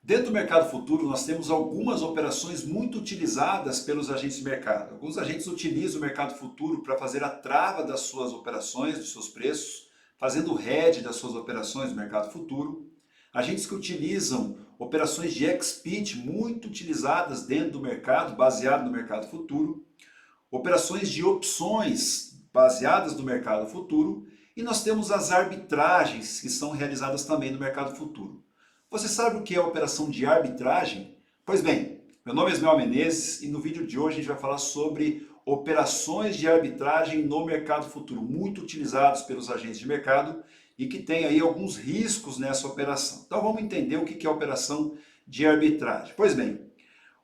Dentro do mercado futuro, nós temos algumas operações muito utilizadas pelos agentes de mercado. Alguns agentes utilizam o mercado futuro para fazer a trava das suas operações, dos seus preços, fazendo o hedge das suas operações no mercado futuro. Agentes que utilizam operações de ex-pit muito utilizadas dentro do mercado, baseado no mercado futuro. Operações de opções baseadas no mercado futuro. E nós temos as arbitragens que são realizadas também no mercado futuro. Você sabe o que é a operação de arbitragem? Pois bem, meu nome é Ismael Menezes e no vídeo de hoje a gente vai falar sobre operações de arbitragem no mercado futuro, muito utilizados pelos agentes de mercado e que tem aí alguns riscos nessa operação. Então vamos entender o que é a operação de arbitragem. Pois bem,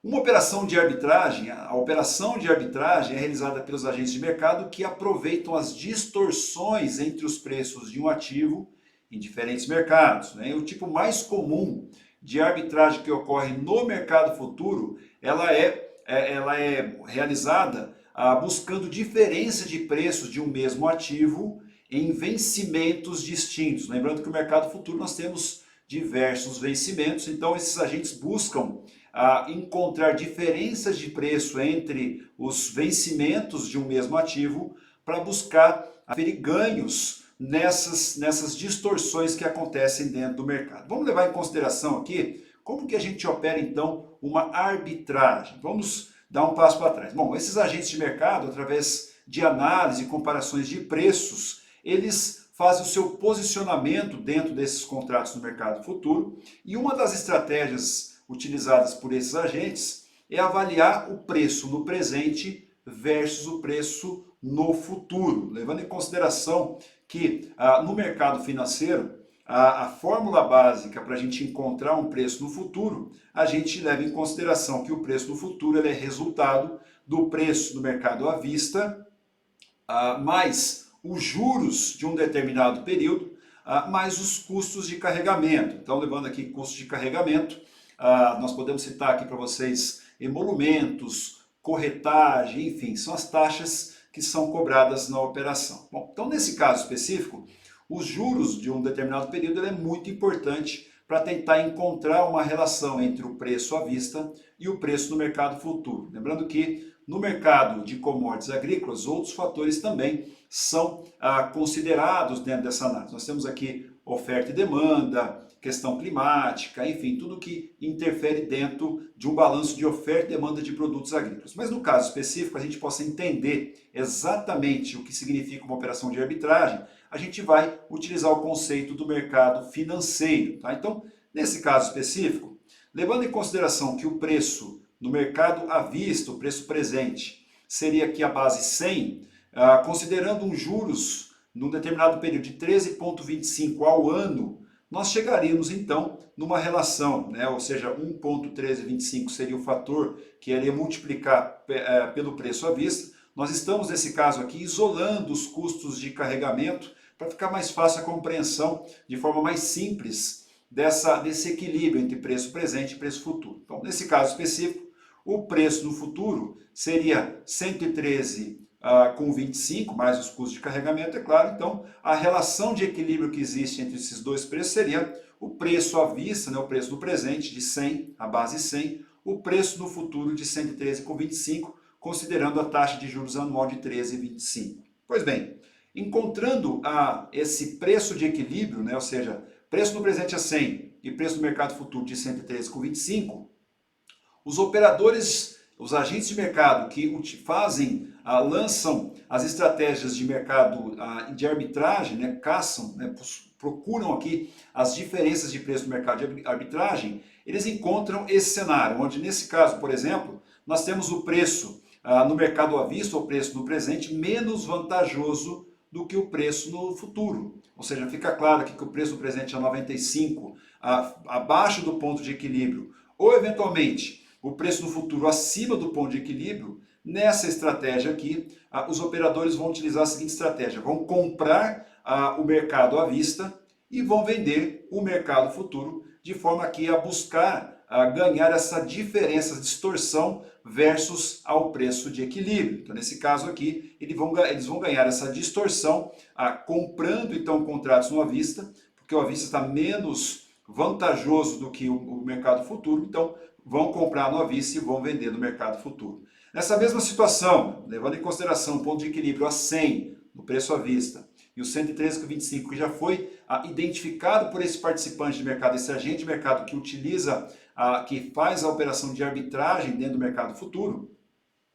uma operação de arbitragem, a operação de arbitragem é realizada pelos agentes de mercado que aproveitam as distorções entre os preços de um ativo em diferentes mercados, né? E o tipo mais comum de arbitragem que ocorre no mercado futuro, ela é realizada buscando diferença de preços de um mesmo ativo em vencimentos distintos. Lembrando que no mercado futuro nós temos diversos vencimentos, então esses agentes buscam encontrar diferenças de preço entre os vencimentos de um mesmo ativo para buscar aferir ganhos nessas distorções que acontecem dentro do mercado. Vamos levar em consideração aqui como que a gente opera então uma arbitragem. Vamos dar um passo para trás. Bom, esses agentes de mercado, através de análise e comparações de preços, eles fazem o seu posicionamento dentro desses contratos no mercado futuro e uma das estratégias utilizadas por esses agentes é avaliar o preço no presente versus o preço no futuro, levando em consideração que no mercado financeiro, a fórmula básica para a gente encontrar um preço no futuro, a gente leva em consideração que o preço no futuro ele é resultado do preço no mercado à vista, mais os juros de um determinado período, mais os custos de carregamento. Então, levando aqui custos de carregamento, nós podemos citar aqui para vocês emolumentos, corretagem, enfim, são as taxas que são cobradas na operação. Bom, então nesse caso específico, os juros de um determinado período é muito importante para tentar encontrar uma relação entre o preço à vista e o preço no mercado futuro. Lembrando que no mercado de commodities agrícolas, outros fatores também são considerados dentro dessa análise. Nós temos aqui oferta e demanda, questão climática, enfim, tudo que interfere dentro de um balanço de oferta e demanda de produtos agrícolas. Mas no caso específico, a gente possa entender exatamente o que significa uma operação de arbitragem, a gente vai utilizar o conceito do mercado financeiro. Tá? Então, nesse caso específico, levando em consideração que o preço no mercado à vista, o preço presente, seria aqui a base 100, considerando um juros num determinado período de 13,25 ao ano, nós chegaríamos então numa relação, né? Ou seja, 1,1325 seria o fator que iria multiplicar pelo preço à vista. Nós estamos, nesse caso aqui, isolando os custos de carregamento para ficar mais fácil a compreensão de forma mais simples desse equilíbrio entre preço presente e preço futuro. Então, nesse caso específico, o preço no futuro seria 113 com 25, mais os custos de carregamento, é claro. Então, a relação de equilíbrio que existe entre esses dois preços seria o preço à vista, né, o preço no presente de 100, a base 100, o preço no futuro de 113,25, considerando a taxa de juros anual de 13,25. Pois bem, encontrando esse preço de equilíbrio, né, ou seja, preço no presente a 100 e preço no mercado futuro de 113,25, os operadores, os agentes de mercado que lançam as estratégias de mercado de arbitragem, né, caçam, né, procuram aqui as diferenças de preço no mercado de arbitragem, eles encontram esse cenário, onde nesse caso, por exemplo, nós temos o preço no mercado à vista, o preço no presente, menos vantajoso do que o preço no futuro. Ou seja, fica claro aqui que o preço no presente é 95, abaixo do ponto de equilíbrio, ou eventualmente o preço no futuro acima do ponto de equilíbrio. Nessa estratégia aqui, os operadores vão utilizar a seguinte estratégia: vão comprar o mercado à vista e vão vender o mercado futuro, de forma aqui a buscar ganhar essa diferença, distorção versus ao preço de equilíbrio. Então, nesse caso aqui, eles vão ganhar essa distorção comprando então contratos no à vista, porque o à vista está menos vantajoso do que o mercado futuro, então vão comprar no à vista e vão vender no mercado futuro. Nessa mesma situação, levando em consideração o ponto de equilíbrio a 100 no preço à vista e o 113,25 que já foi identificado por esse participante de mercado, esse agente de mercado que utiliza, que faz a operação de arbitragem dentro do mercado futuro,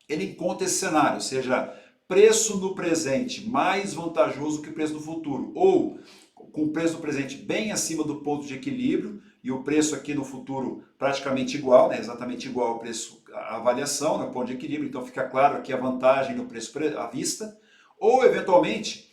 ele encontra esse cenário, ou seja, preço no presente mais vantajoso que o preço no futuro, ou com o preço no presente bem acima do ponto de equilíbrio e o preço aqui no futuro praticamente igual, né, exatamente igual ao preço, a avaliação, no ponto de equilíbrio, então fica claro aqui a vantagem no preço à vista, ou eventualmente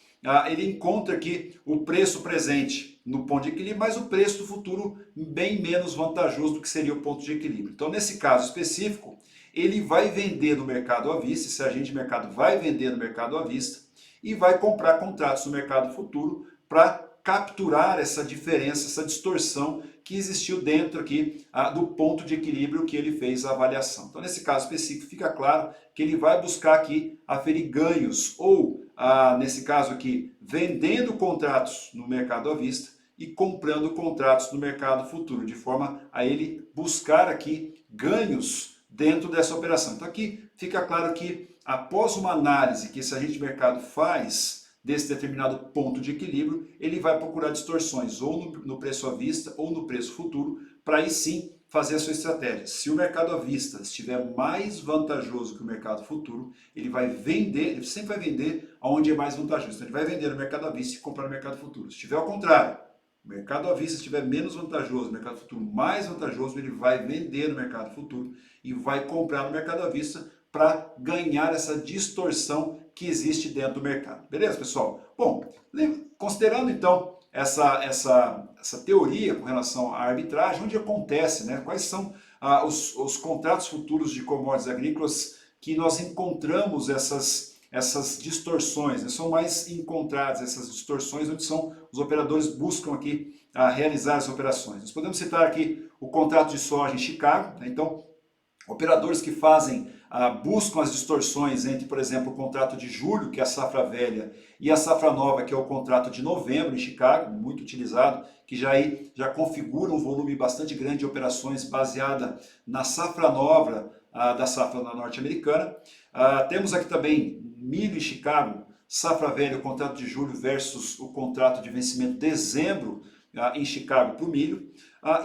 ele encontra aqui o preço presente no ponto de equilíbrio, mas o preço do futuro bem menos vantajoso do que seria o ponto de equilíbrio. Então nesse caso específico, ele vai vender no mercado à vista, esse agente de mercado vai vender no mercado à vista e vai comprar contratos no mercado futuro para capturar essa diferença, essa distorção que existiu dentro aqui do ponto de equilíbrio que ele fez a avaliação. Então, nesse caso específico, fica claro que ele vai buscar aqui aferir ganhos ou, nesse caso aqui, vendendo contratos no mercado à vista e comprando contratos no mercado futuro, de forma a ele buscar aqui ganhos dentro dessa operação. Então, aqui fica claro que após uma análise que esse agente de mercado faz desse determinado ponto de equilíbrio, ele vai procurar distorções ou no preço à vista ou no preço futuro, para aí sim fazer a sua estratégia. Se o mercado à vista estiver mais vantajoso que o mercado futuro, ele vai vender, ele sempre vai vender aonde é mais vantajoso. Então ele vai vender no mercado à vista e comprar no mercado futuro. Se estiver ao contrário, o mercado à vista estiver menos vantajoso, o mercado futuro mais vantajoso, ele vai vender no mercado futuro e vai comprar no mercado à vista para ganhar essa distorção que existe dentro do mercado. Beleza, pessoal? Bom, considerando então essa teoria com relação à arbitragem, onde acontece, né? Quais são os contratos futuros de commodities agrícolas que nós encontramos essas distorções, né? São mais encontradas essas distorções onde os operadores buscam aqui realizar as operações. Nós podemos citar aqui o contrato de soja em Chicago, né? Então, operadores que buscam as distorções entre, por exemplo, o contrato de julho, que é a safra velha, e a safra nova, que é o contrato de novembro em Chicago, muito utilizado, que já configura um volume bastante grande de operações baseada na safra nova da safra norte-americana. Temos aqui também milho em Chicago, safra velha, o contrato de julho versus o contrato de vencimento de dezembro em Chicago para o milho.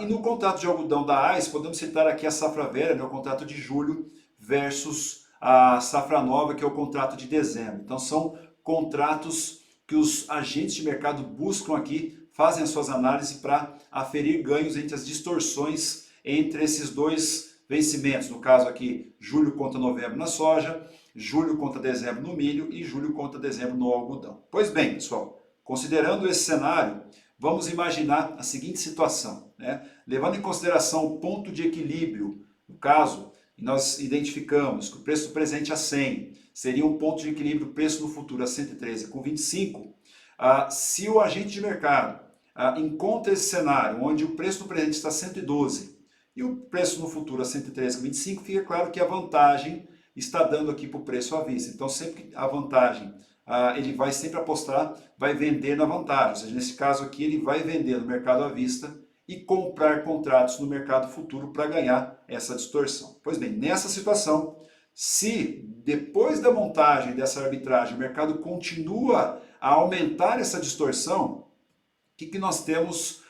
E no contrato de algodão da AIS, podemos citar aqui a safra velha, né, o contrato de julho, versus a safra nova, que é o contrato de dezembro. Então são contratos que os agentes de mercado buscam aqui, fazem as suas análises para aferir ganhos entre as distorções entre esses dois vencimentos. No caso aqui, julho contra novembro na soja, julho contra dezembro no milho e julho contra dezembro no algodão. Pois bem, pessoal, considerando esse cenário, vamos imaginar a seguinte situação, né? Levando em consideração o ponto de equilíbrio, no caso, nós identificamos que o preço do presente a 100 seria um ponto de equilíbrio, preço no futuro a 113,25. Se o agente de mercado encontra esse cenário onde o preço do presente está a 112 e o preço no futuro a 113,25, fica claro que a vantagem está dando aqui para o preço à vista. Então, sempre que a vantagem, ele vai sempre apostar, vai vender na vantagem. Ou seja, nesse caso aqui, ele vai vender no mercado à vista e comprar contratos no mercado futuro para ganhar essa distorção. Pois bem, nessa situação, se depois da montagem dessa arbitragem o mercado continua a aumentar essa distorção, o que nós temos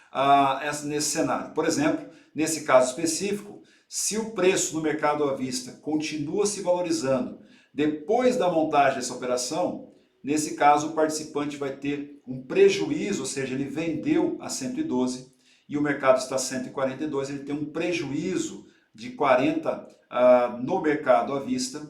nesse cenário? Por exemplo, nesse caso específico, se o preço no mercado à vista continua se valorizando depois da montagem dessa operação, nesse caso o participante vai ter um prejuízo, ou seja, ele vendeu a 112 e o mercado está a 142, ele tem um prejuízo de 40 no mercado à vista.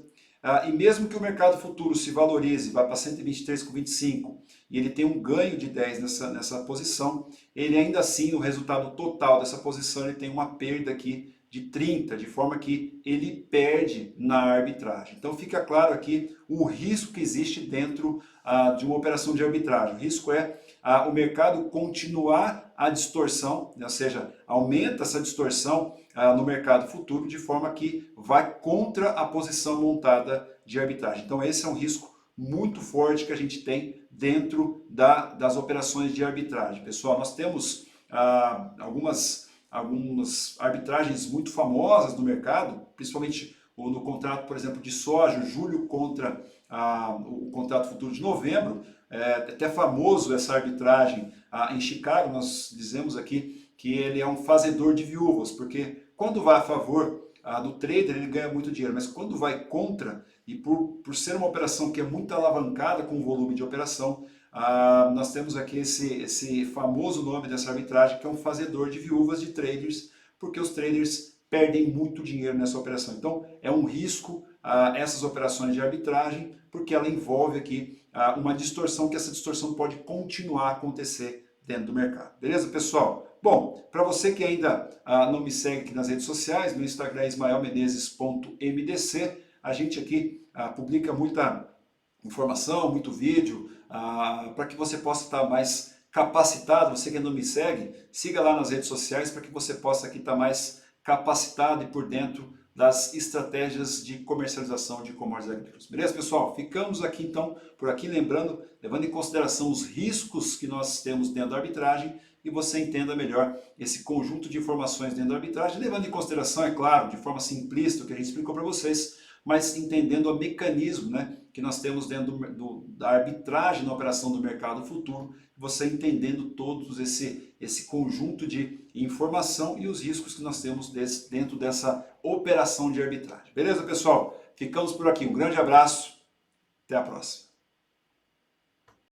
E mesmo que o mercado futuro se valorize, vai para 123,25 e ele tem um ganho de 10 nessa posição, ele ainda assim, no resultado total dessa posição, ele tem uma perda aqui de 30, de forma que ele perde na arbitragem. Então fica claro aqui o risco que existe dentro de uma operação de arbitragem. O risco é o mercado continuar a distorção, né? Ou seja, aumenta essa distorção no mercado futuro de forma que vai contra a posição montada de arbitragem. Então esse é um risco muito forte que a gente tem dentro das operações de arbitragem. Pessoal, nós temos algumas arbitragens muito famosas no mercado, principalmente no contrato, por exemplo, de soja, julho contra o contrato futuro de novembro. É até famoso essa arbitragem em Chicago. Nós dizemos aqui que ele é um fazedor de viúvas, porque quando vai a favor do trader, ele ganha muito dinheiro, mas quando vai contra, e por ser uma operação que é muito alavancada com o volume de operação, nós temos aqui esse famoso nome dessa arbitragem, que é um fazedor de viúvas de traders, porque os traders perdem muito dinheiro nessa operação. Então, é um risco essas operações de arbitragem, porque ela envolve aqui uma distorção, que essa distorção pode continuar a acontecer dentro do mercado. Beleza, pessoal? Bom, para você que ainda não me segue aqui nas redes sociais, meu Instagram é ismaelmenezes.mdc. A gente aqui publica muita informação, muito vídeo, para que você possa estar mais capacitado. Você que ainda não me segue, siga lá nas redes sociais para que você possa aqui estar mais capacitado e por dentro das estratégias de comercialização de commodities agrícolas. Beleza, pessoal? Ficamos aqui então, por aqui, lembrando, levando em consideração os riscos que nós temos dentro da arbitragem, e você entenda melhor esse conjunto de informações dentro da arbitragem, levando em consideração, é claro, de forma simplista o que a gente explicou para vocês, mas entendendo o mecanismo, né, que nós temos dentro da arbitragem na operação do mercado futuro, você entendendo todos esse conjunto de informação e os riscos que nós temos dentro dessa operação de arbitragem. Beleza, pessoal? Ficamos por aqui. Um grande abraço. Até a próxima.